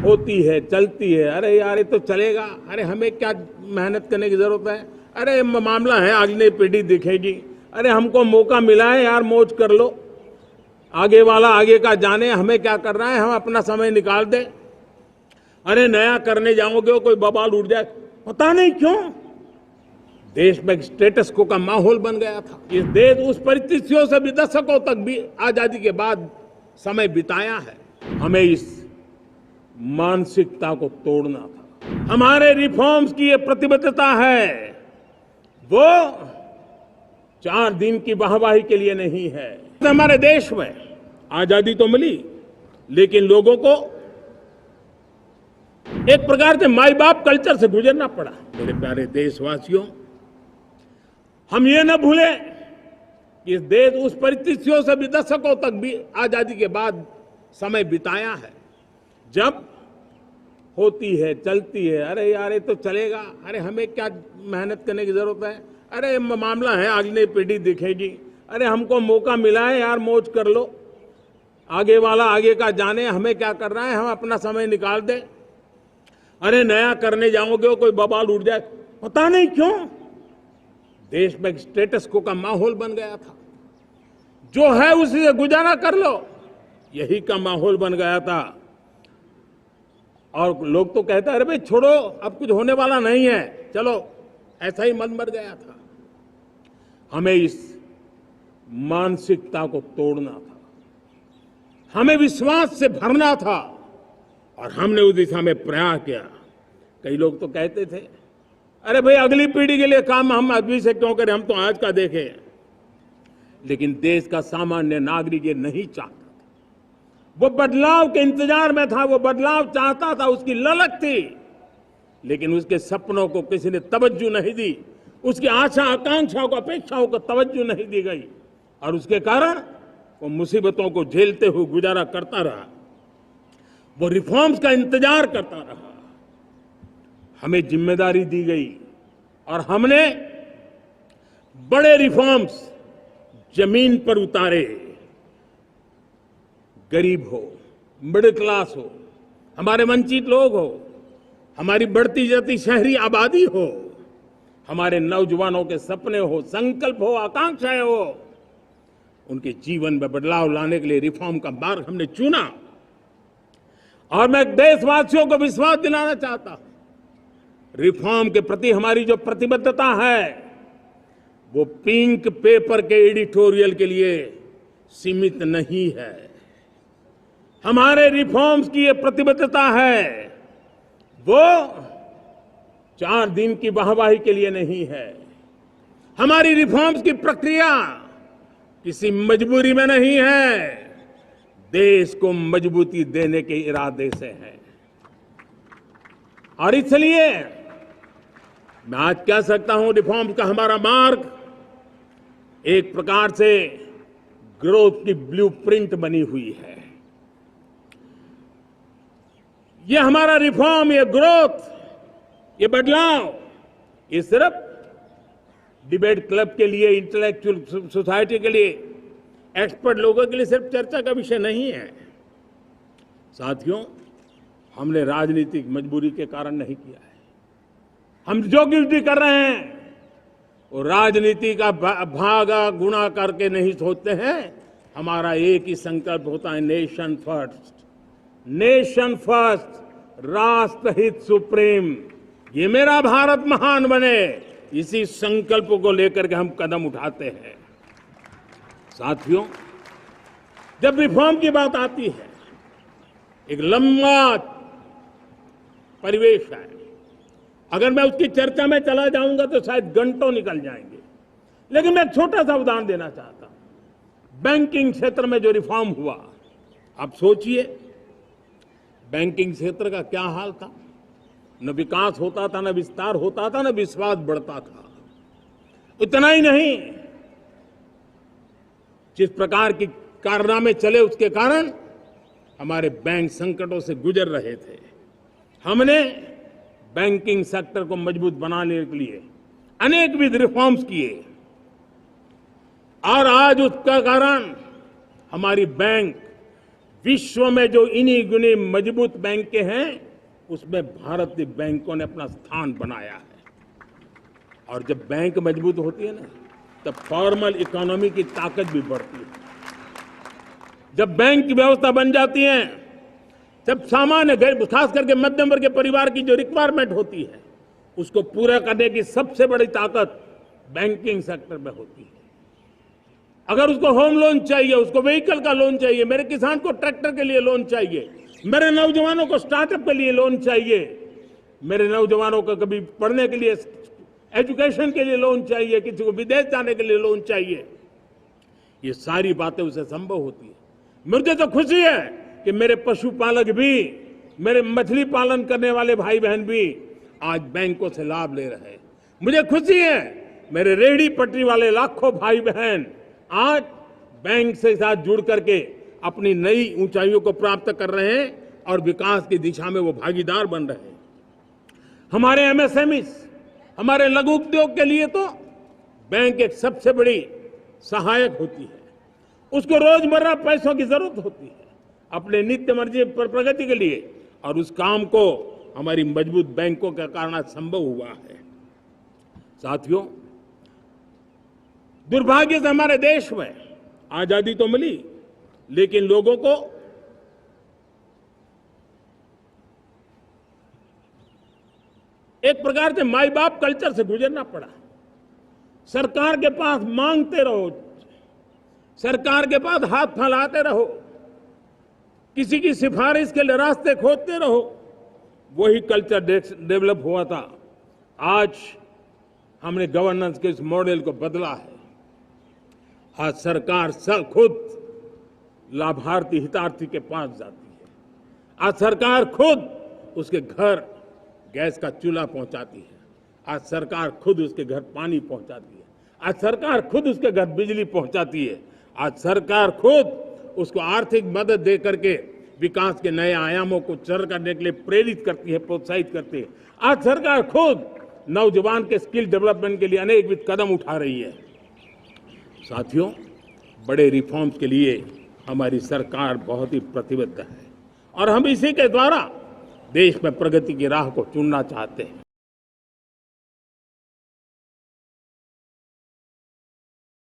होती है, चलती है। अरे यार ये तो चलेगा, अरे हमें क्या मेहनत करने की जरूरत है, अरे मामला है अगली पीढ़ी देखेगी, अरे हमको मौका मिला है यार, मौज कर लो, आगे वाला आगे का जाने, हमें क्या करना है, हम अपना समय निकाल दें। अरे नया करने जाओगे कोई बवाल उठ जाए, पता नहीं क्यों देश में स्टेटस को का माहौल बन गया था। ये देश उस परिस्थितियों से भी दशकों तक भी आजादी के बाद समय बिताया है। हमें इस मानसिकता को तोड़ना था। हमारे रिफॉर्म्स की ये प्रतिबद्धता है, वो 4 दिन की वाहवाही के लिए नहीं है। हमारे देश में आजादी तो मिली, लेकिन लोगों को एक प्रकार से माई बाप कल्चर से गुजरना पड़ा। मेरे प्यारे देशवासियों, हम ये न भूलें कि इस देश उस परिस्थितियों से भी दशकों तक भी आजादी के बाद समय बिताया है, जब होती है, चलती है। अरे यार ये तो चलेगा, अरे हमें क्या मेहनत करने की जरूरत है, अरे मामला है अगली पीढ़ी देखेगी, अरे हमको मौका मिला है यार, मौज कर लो, आगे वाला आगे का जाने, हमें क्या करना है, हम अपना समय निकाल दें। अरे नया करने जाओगे कोई बवाल उठ जाए, पता नहीं क्यों देश में स्टेटस को का माहौल बन गया था। जो है उसी से गुजारा कर लो, यही का माहौल बन गया था। और लोग तो कहते हैं अरे भाई छोड़ो, अब कुछ होने वाला नहीं है, चलो, ऐसा ही मन मर गया था। हमें इस मानसिकता को तोड़ना था, हमें विश्वास से भरना था, और हमने उस दिशा में प्रयास किया। कई लोग तो कहते थे अरे भाई अगली पीढ़ी के लिए काम हम अभी से क्यों करें, हम तो आज का देखें। लेकिन देश का सामान्य नागरिक ये नहीं चाहता था। वो बदलाव के इंतजार में था, वो बदलाव चाहता था, उसकी ललक थी, लेकिन उसके सपनों को किसी ने तवज्जो नहीं दी, उसकी आशा आकांक्षाओं को, अपेक्षाओं को तवज्जो नहीं दी गई, और उसके कारण वो मुसीबतों को झेलते हुए गुजारा करता रहा, वो रिफॉर्म्स का इंतजार करता रहा। हमें जिम्मेदारी दी गई और हमने बड़े रिफॉर्म्स जमीन पर उतारे। गरीब हो, मिडिल क्लास हो, हमारे वंचित लोग हो, हमारी बढ़ती जाती शहरी आबादी हो, हमारे नौजवानों के सपने हो, संकल्प हो, आकांक्षाएं हो, उनके जीवन में बदलाव लाने के लिए रिफॉर्म का मार्ग हमने चुना। और मैं देशवासियों को विश्वास दिलाना चाहता हूं, रिफॉर्म के प्रति हमारी जो प्रतिबद्धता है वो पिंक पेपर के एडिटोरियल के लिए सीमित नहीं है। हमारे रिफॉर्म्स की ये प्रतिबद्धता है, वो 4 दिन की वाहवाही के लिए नहीं है। हमारी रिफॉर्म्स की प्रक्रिया किसी मजबूरी में नहीं है, देश को मजबूती देने के इरादे से है। और इसलिए मैं आज कह सकता हूं, रिफॉर्म का हमारा मार्ग एक प्रकार से ग्रोथ की ब्लूप्रिंट बनी हुई है। ये हमारा रिफॉर्म, ये ग्रोथ, ये बदलाव, ये सिर्फ डिबेट क्लब के लिए, इंटेलेक्चुअल सोसाइटी के लिए, एक्सपर्ट लोगों के लिए सिर्फ चर्चा का विषय नहीं है। साथियों, हमने राजनीतिक मजबूरी के कारण नहीं किया है। हम जो कुछ भी कर रहे हैं वो राजनीति का भागा गुणा करके नहीं सोचते हैं। हमारा एक ही संकल्प होता है, नेशन फर्स्ट, नेशन फर्स्ट, राष्ट्र हित सुप्रीम, ये मेरा भारत महान बने, इसी संकल्प को लेकर के हम कदम उठाते हैं। साथियों, जब रिफॉर्म की बात आती है, एक लंबा परिवेश है। अगर मैं उसकी चर्चा में चला जाऊंगा तो शायद घंटों निकल जाएंगे, लेकिन मैं छोटा सा उदाहरण देना चाहता हूं। बैंकिंग क्षेत्र में जो रिफॉर्म हुआ, आप सोचिए बैंकिंग क्षेत्र का क्या हाल था। न विकास होता था, न विस्तार होता था, न विश्वास बढ़ता था। इतना ही नहीं, जिस प्रकार की कारनामे चले उसके कारण हमारे बैंक संकटों से गुजर रहे थे। हमने बैंकिंग सेक्टर को मजबूत बनाने के लिए अनेकविध रिफॉर्म्स किए, और आज उसका कारण हमारी बैंक विश्व में जो इन्हीं गुनी मजबूत बैंक के हैं, उसमें भारतीय बैंकों ने अपना स्थान बनाया है। और जब बैंक मजबूत होती है ना, तब फॉर्मल इकोनॉमी की ताकत भी बढ़ती है। जब बैंक की व्यवस्था बन जाती है, जब सामान्य खास करके मध्यम वर्ग के परिवार की जो रिक्वायरमेंट होती है, उसको पूरा करने की सबसे बड़ी ताकत बैंकिंग सेक्टर में होती है। अगर उसको होम लोन चाहिए, उसको व्हीकल का लोन चाहिए, मेरे किसान को ट्रैक्टर के लिए लोन चाहिए, मेरे नौजवानों को स्टार्टअप के लिए लोन चाहिए, मेरे नौजवानों को कभी पढ़ने के लिए, एजुकेशन के लिए लोन चाहिए, किसी को विदेश जाने के लिए लोन चाहिए, ये सारी बातें उसे संभव होती है। मुझे तो खुशी है कि मेरे पशुपालक भी, मेरे मछली पालन करने वाले भाई बहन भी आज बैंकों से लाभ ले रहे हैं। मुझे खुशी है मेरे रेहड़ी पटरी वाले लाखों भाई बहन आज बैंक से साथ जुड़ करके अपनी नई ऊंचाइयों को प्राप्त कर रहे हैं और विकास की दिशा में वो भागीदार बन रहे हैं। हमारे एमएसएमई, हमारे लघु उद्योग के लिए तो बैंक एक सबसे बड़ी सहायक होती है। उसको रोजमर्रा पैसों की जरूरत होती है अपने नित्य मर्जी पर प्रगति के लिए, और उस काम को हमारी मजबूत बैंकों के कारण संभव हुआ है। साथियों, दुर्भाग्य से हमारे देश में आजादी तो मिली, लेकिन लोगों को एक प्रकार से माई बाप कल्चर से गुजरना पड़ा। सरकार के पास मांगते रहो, सरकार के पास हाथ फैलाते रहो, किसी की सिफारिश के लिए रास्ते खोजते रहो, वही कल्चर डेवलप हुआ था। आज हमने गवर्नेंस के इस मॉडल को बदला है। आज सरकार खुद लाभार्थी हितार्थी के पास जाती है। आज सरकार खुद उसके घर गैस का चूल्हा पहुंचाती है। आज सरकार खुद उसके घर पानी पहुंचाती है। आज सरकार खुद उसके घर बिजली पहुंचाती है। आज सरकार खुद उसको आर्थिक मदद दे करके विकास के नए आयामों को चर करने के लिए प्रेरित करती है, प्रोत्साहित करती है। आज सरकार खुद नौजवान के स्किल डेवलपमेंट के लिए अनेकविध कदम उठा रही है। साथियों, बड़े रिफॉर्म्स के लिए हमारी सरकार बहुत ही प्रतिबद्ध है और हम इसी के द्वारा देश में प्रगति की राह को चुनना चाहते हैं।